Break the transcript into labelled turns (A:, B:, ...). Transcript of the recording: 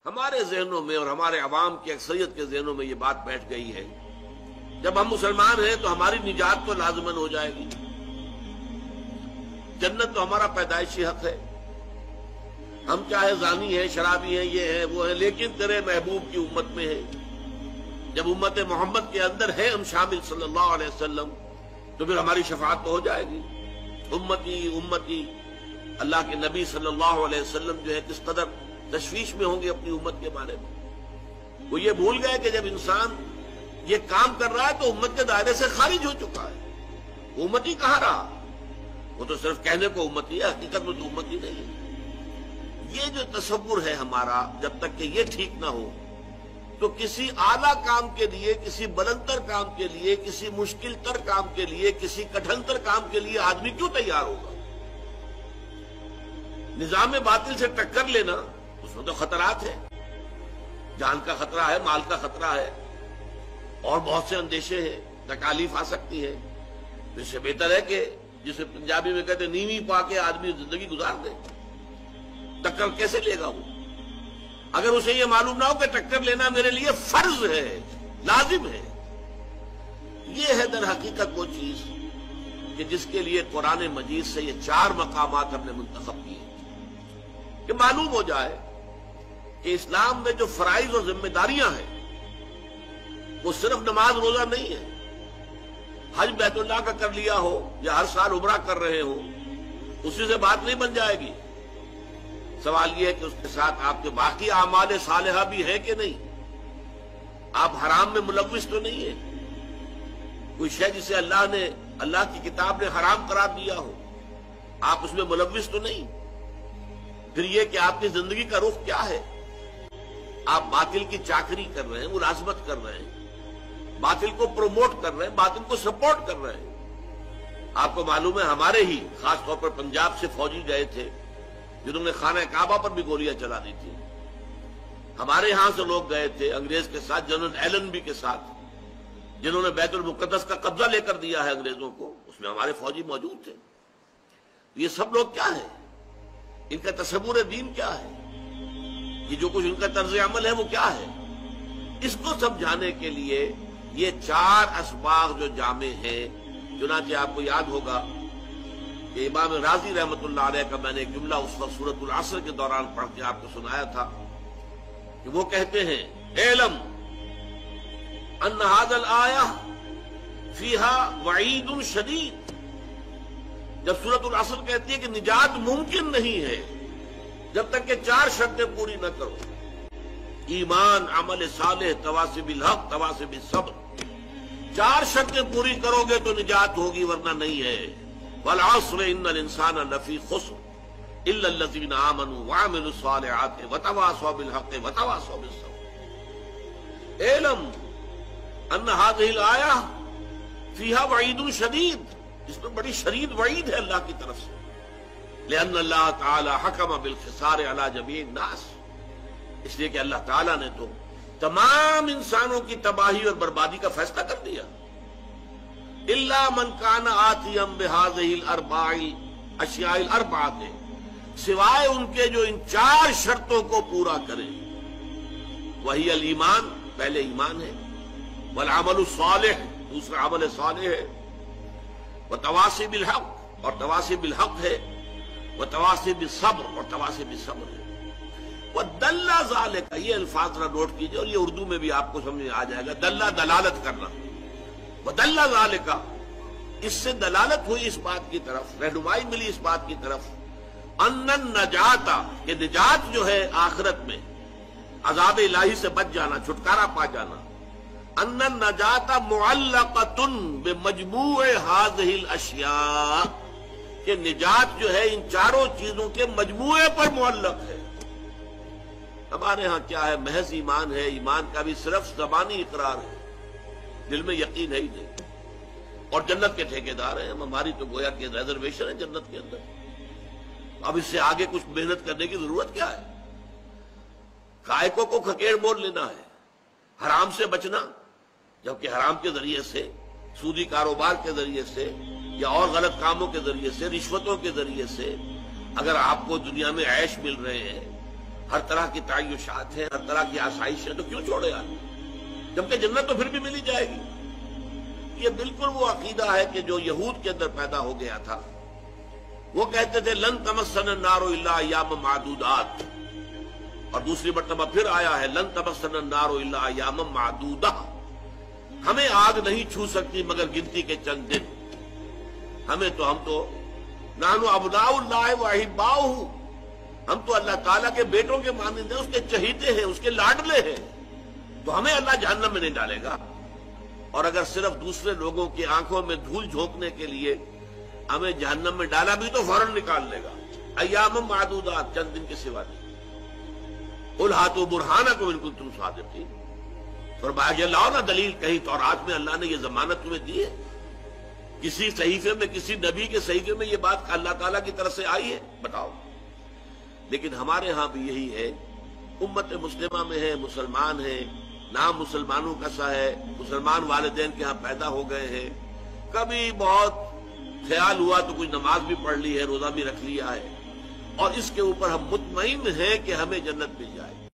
A: ہمارے ذہنوں میں اور ہمارے عوام کی اکثریت کے ذہنوں میں یہ بات بیٹھ گئی ہے، جب ہم مسلمان ہیں تو ہماری نجات تو لازماً ہو جائے گی، جنت تو ہمارا پیدائشی حق ہے، ہم چاہے زانی ہیں، شرابی ہیں، یہ ہیں وہ ہیں، لیکن تیرے محبوب کی امت میں ہے، جب امت محمد کے اندر ہے ہم شامل صلی اللہ علیہ وسلم، تو پھر ہماری شفاعت تو ہو جائے گی۔ امتی امتی، اللہ کے نبی صلی اللہ علیہ وسلم جو ہے کس قدر تشویش میں ہوں گے اپنی امت کے بارے میں۔ وہ یہ بھول گئے کہ جب انسان یہ کام کر رہا ہے تو امت کے دائرے سے خارج ہو چکا ہے، وہ امتی کہاں رہا؟ وہ تو صرف کہنے کو امتی ہے، حقیقت میں تو امتی نہیں ہے۔ یہ جو تصور ہے ہمارا، جب تک کہ یہ ٹھیک نہ ہو تو کسی اعلیٰ کام کے لیے، کسی بلندر کام کے لیے، کسی مشکل تر کام کے لیے، کسی کٹھن تر کام کے لیے آدمی کیوں تیار ہوگا؟ نظام باطل سے ٹکر لینا، اس میں تو خطرات ہیں، جان کا خطرہ ہے، مال کا خطرہ ہے، اور بہت سے اندیشے ہیں، تکالیف آ سکتی ہے۔ اس سے بہتر ہے کہ جسے پنجابی میں کہتے ہیں نیوی پا کے آدمی زندگی گزار دے۔ ٹکر کیسے لے گا وہ اگر اسے یہ معلوم نہ ہو کہ ٹکر لینا میرے لیے فرض ہے، لازم ہے؟ یہ ہے در حقیقت وہ چیز کہ جس کے لیے قرآن مجید سے یہ 4 مقامات ہم نے منتخب کیے کہ معلوم ہو جائے کہ اسلام میں جو فرائض اور ذمہ داریاں ہیں وہ صرف نماز روزہ نہیں ہے۔ حج بیت اللہ کا کر لیا ہو یا ہر سال عمرہ کر رہے ہو، اسی سے بات نہیں بن جائے گی۔ سوال یہ ہے کہ اس کے ساتھ آپ کے باقی اعمال صالحہ بھی ہیں کہ نہیں؟ آپ حرام میں ملوث تو نہیں ہیں؟ کوئی شے جسے اللہ کی کتاب نے حرام قرار دیا ہو، آپ اس میں ملوث تو نہیں؟ پھر یہ کہ آپ کی زندگی کا رخ کیا ہے؟ آپ باطل کی چاکری کر رہے ہیں، ملازمت کر رہے ہیں، باطل کو پروموٹ کر رہے ہیں، باطل کو سپورٹ کر رہے ہیں۔ آپ کو معلوم ہے ہمارے ہی خاص طور پر پنجاب سے فوجی گئے تھے جنہوں نے خانہ کعبہ پر بھی گولیاں چلا دی تھی، ہمارے ہاں سے لوگ گئے تھے انگریز کے ساتھ، جنرل ایلنبی کے ساتھ، جنہوں نے بیت المقدس کا قبضہ لے کر دیا ہے انگریزوں کو، اس میں ہمارے فوجی موجود تھے۔ یہ سب لوگ کیا ہیں؟ ان کا تصور دین کیا ہے؟ یہ جو کچھ ان کا طرز عمل ہے وہ کیا ہے؟ اس کو سمجھانے کے لیے یہ 4 اسباق جو جامع ہیں، چنانچہ آپ کو یاد ہوگا کہ امام رازی رحمۃ اللہ علیہ کا میں نے ایک جملہ اس وقت سورۃ العصر کے دوران پڑھ کے آپ کو سنایا تھا کہ وہ کہتے ہیں اعلم ان ھذا الآیہ فیہا وعید شدید۔ جب سورۃ العصر کہتی ہے کہ نجات ممکن نہیں ہے جب تک کہ 4 شرطیں پوری نہ کرو، ایمان، عمل صالح، تواصی بالحق، تواصی بالصبر، 4 شرطیں پوری کرو گے تو نجات ہوگی، ورنہ نہیں ہے۔ والعصر ان الانسان لفی خسر الا الذین آمنوا وعملوا الصالحات وتواصوا بالحق وتواصوا بالصبر۔ اعلم ان هذه الآیہ فیہا وعید شدید، اس میں بڑی شدید وعید ہے اللہ کی طرف سے، لأن اللہ تعالی حکم بالخسار علی جمیع الناس، اس لیے کہ اللہ تعالیٰ نے تو تمام انسانوں کی تباہی اور بربادی کا فیصلہ کر دیا۔ الا من کان آتیا بہذہ الاربع اشیاء الاربعۃ، سوائے ان کے جو ان 4 شرطوں کو پورا کرے۔ وہی الایمان، پہلے ایمان ہے، والعمل الصالح، دوسرا عمل صالح ہے، وتواصی بالحق، اور تواصی بالحق ہے، وتواصی بالصبر، اور تواصی بالصبر ہے۔ وَدَلَّ ذَلِكَ، یہ الفاظ ذرا نوٹ کیجئے اور یہ اردو میں بھی آپ کو سمجھ میں آ جائے گا۔ دلہ، دلالت کرنا، وَدَلَّ ذَلِكَ، اس سے دلالت ہوئی اس بات کی طرف، رہنمائی ملی اس بات کی طرف، ان النجات، کہ نجات جو ہے آخرت میں عذاب الہی سے بچ جانا، چھٹکارا پا جانا، ان النجات معلقۃ بمجموع هذه الاشیاء، کہ نجات جو ہے ان 4 چیزوں کے مجموعے پر معلق ہے۔ ہمارے ہاں کیا ہے؟ محض ایمان ہے، ایمان کا بھی صرف زبانی اقرار ہے، دل میں یقین ہے ہی نہیں، اور جنت کے ٹھیکیدار ہیں ہم، ہماری تو گویا کہ ریزرویشن ہے جنت کے اندر۔ اب اس سے آگے کچھ محنت کرنے کی ضرورت کیا ہے؟ کائکوں کو کھکیڑ مول لینا ہے، حرام سے بچنا، جبکہ حرام کے ذریعے سے، سودی کاروبار کے ذریعے سے، یا اور غلط کاموں کے ذریعے سے، رشوتوں کے ذریعے سے اگر آپ کو دنیا میں عیش مل رہے ہیں ہر طرح کی تعیشات ہیں، ہر طرح کی آسائش ہے، تو کیوں چھوڑے آدمی؟ جبکہ جنت تو پھر بھی ملی جائے گی۔ یہ بالکل وہ عقیدہ ہے کہ جو یہود کے اندر پیدا ہو گیا تھا۔ وہ کہتے تھے لن تمسنا النار الا ایام معدودات، اور دوسری مرتبہ پھر آیا ہے لن تمسنا النار الا ایام معدودہ، ہمیں آگ نہیں چھو سکتی مگر گنتی کے چند دن۔ ہم تو نحن ابناء اللہ واحباؤہ، ہم تو اللہ تعالیٰ کے بیٹوں کے مانند ہیں، اس کے چہیتے ہیں، اس کے لاڈلے ہیں، تو ہمیں اللہ جہنم میں نہیں ڈالے گا۔ اور اگر صرف دوسرے لوگوں کی آنکھوں میں دھول جھونکنے کے لیے ہمیں جہنم میں ڈالا بھی تو فوراً نکال لے گا۔ ایام معدودات، چند دن کے سوا نہیں۔ قل ہاتوا برہانکم ان کنتم صادقین، فرمایا یہ لاؤ نا دلیل، کہیں تورات میں اللہ نے یہ ضمانت تمہیں دی ہے؟ کسی صحیفے میں، کسی نبی کے صحیفے میں یہ بات اللہ تعالیٰ کی طرف سے آئی ہے؟ بتاؤ۔ لیکن ہمارے ہاں بھی یہی ہے، امت مسلمہ میں ہے، مسلمان ہیں، نام مسلمانوں کا سا ہے، مسلمان والدین کے ہاں پیدا ہو گئے ہیں، کبھی بہت خیال ہوا تو کوئی نماز بھی پڑھ لی ہے، روزہ بھی رکھ لیا ہے، اور اس کے اوپر ہم مطمئن ہیں کہ ہمیں جنت مل جائے۔